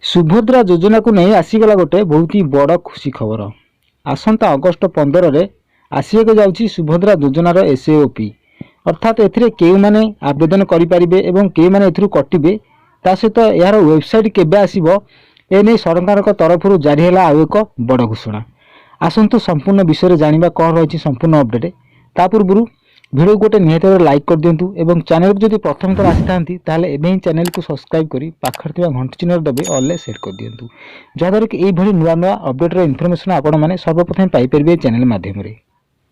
सुभद्रा योजना को नहीं आसीगला गोटे बहुत ही बड़ खुशी खबर। आसंता अगस्ट 15 रे आसिया जाउछि सुभद्रा योजनार एसएओपी अर्थात एथिरे केउ माने आवेदन करि परिबे एवं केउ माने एथिरु कटिबे ता सहित यार वेबसाइट केबे आसीबो एने सरकार को तरफ जारी है आउ एक बड़ घोषणा। आसतु संपूर्ण विषय जानिबा कौन रही संपूर्ण अपडेट ता पूर्व वीडियो गोटे निहत लाइक कर दिंतु एवं चैनल को जब प्रथम थर आसी था एवं चैनल को सब्सक्राइब करी पाखर घंटी चिन्ह दबे ऑल सेट कर दिंतु जहाँद्वारा कि यही नुआ नुआ अपडेटर इनफर्मेशन आपण मैंने सर्वप्रथम पाइपर चैनल माध्यम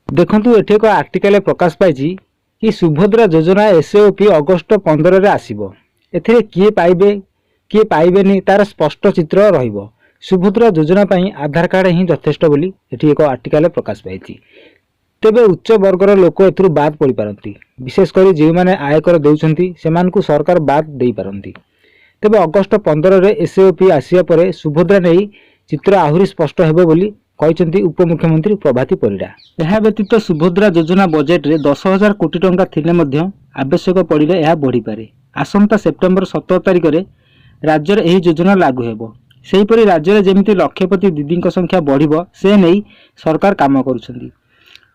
देखु ये एक आर्टिकल प्रकाश पाई कि सुभद्रा योजना एसएओपी अगस्ट 15 आसब ए किए पाइबे किए पाइबेनी तार स्पष्ट चित्र रहिबो। सुभद्रा योजना आधार कार्ड ही यथेष्ट बोली एक आर्टिकल प्रकाश पाई। तेबे उच्च वर्गर लोक एथुरु बाद पड़ी पारंती विशेषकर जो मैंने आयकर देउछंती सेमानकु सरकार बाद देई पारंती। तेबे अगस्ट 15 रे एसएओपी आसिया परे सुभद्रा नहीं चित्र आहुरी स्पष्ट हेबो बोली कहिसंती उपमुख्यमंत्री प्रभाती परिडा। यह व्यतीत सुभद्रा योजना बजेट रे 10,000 कोटी टंका थिले मध्य आवश्यक पड़िले यह बढ़ी पारे। आसंता सेप्टेम्बर 17 तारिख रे राज्य रे एही योजना लागू हेबो। सेहीपरि राज्य रे जेमिति लक्षपति दीदी संख्या बढ़िबो से नहीं सरकार काम करुछंती।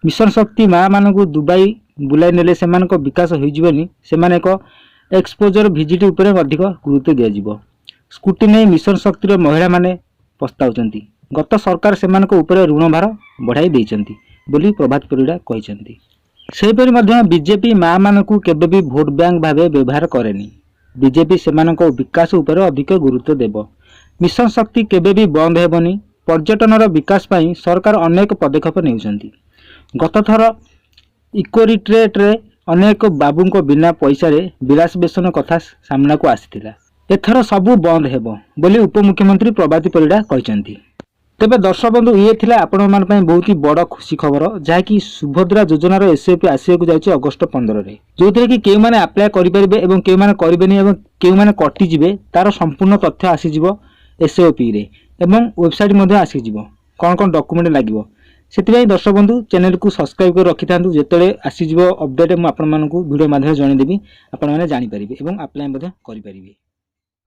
मिशन शक्ति माँ मानक दुबई बुलाई नेले सेमानक विकास होइजिबनी सेमाने एक एक्सपोजर विजिट उपरे अधिक गुरुत्व दिया। स्कूटी नहीं मिशन शक्तिर महिला माने पस्ताउचंती। गत सरकार सेमानक उपरे ऋण भार बढ़ाई देइचंती बोली प्रभात परिडा कहिसंती। सेहीपरि मध्य बीजेपी माँ मानक केबे भी भोट बैंक भावे व्यवहार करेनी। बीजेपी सेमानक विकास उपरे अधिक गुरुत्व देव। मिशन शक्ति केबे भी बंद हेबनी। पर्यटनर विकास पई सरकार अनेक पदक्षेप नेउचंती। गत थर इको रिट्रेट रे अनेक बाबू को बिना पैसा रे विलास बेसन कथा सामना को आसीथिला। एथर सबू बंद हेबो बोली उपमुख्यमंत्री प्रभाती परिडा कहिसंती। तेबे दर्शक बंधु ये थिला आपण मान पई बहुत ही बड़ खुशी खबर जहाँकि सुभद्रा योजनार एसएओपी आसिया को जाइए अगस्ट 15 रे जो कि केउ माने अप्लाई करि परिबे एवं केउ माने करिबेनी एवं केउ माने कटि जिवे तार संपूर्ण तथ्य आसी जिवो एसएओपी रे एवं वेबसाइट मध्ये आसी जिवो कोन कोन डॉक्यूमेंट लागिवो। से दर्शक बंधु चैनल को सब्सक्राइब कर रखि था जिते आसीज अपडेट मुझे वीडियो माध्यम जन देवी आपण मैंने जानीपर और अप्लाई करें।